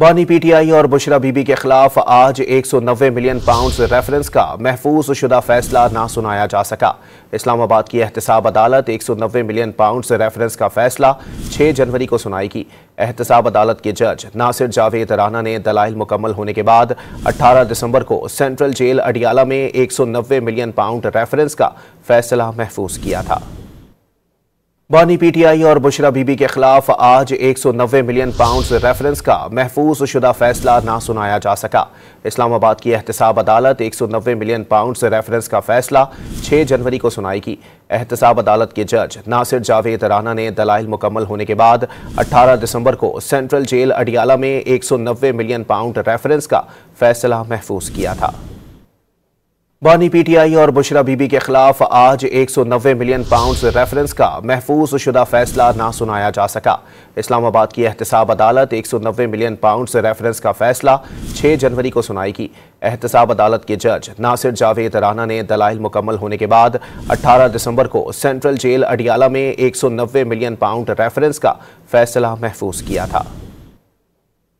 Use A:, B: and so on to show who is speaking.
A: बानी पीटीआई और बुशरा बीबी के खिलाफ आज 190 मिलियन पाउंड रेफरेंस का महफूज शुदा फैसला ना सुनाया जा सका। इस्लामाबाद की एहतसाब अदालत 190 मिलियन पाउंड रेफरेंस का फैसला 6 जनवरी को सुनाएगी। एहतसाब अदालत के जज नासिर जावेद राना ने दलाइल मुकम्मल होने के बाद 18 दिसंबर को सेंट्रल जेल अडियाला में 190 मिलियन पाउंड रेफरेंस का फैसला महफूज किया था। बानी पीटीआई और बुशरा बीबी के खिलाफ आज 190 मिलियन पाउंड रेफरेंस का महफूज शुदा फैसला ना सुनाया जा सका। इस्लामाबाद की एहतसाब अदालत 190 मिलियन पाउंड रेफरेंस का फैसला 6 जनवरी को सुनाएगी। एहतसाब अदालत के जज नासिर जावेद राना ने दलाइल मुकम्मल होने के बाद 18 दिसंबर को सेंट्रल जेल अडियाला में 190 मिलियन पाउंड रेफरेंस का फैसला महफूज किया था। बानी पीटीआई और बुशरा बीबी के खिलाफ आज 190 मिलियन पाउंड रेफरेंस का महफूज शुदा फैसला ना सुनाया जा सका। इस्लामाबाद की एहतसाब अदालत 190 मिलियन पाउंड रेफरेंस का फैसला 6 जनवरी को सुनाएगी। एहतसाब अदालत के जज नासिर जावेद राना ने दलाइल मुकम्मल होने के बाद 18 दिसंबर को सेंट्रल जेल अडियाला में 190 मिलियन पाउंड रेफरेंस का फैसला महफूज किया था।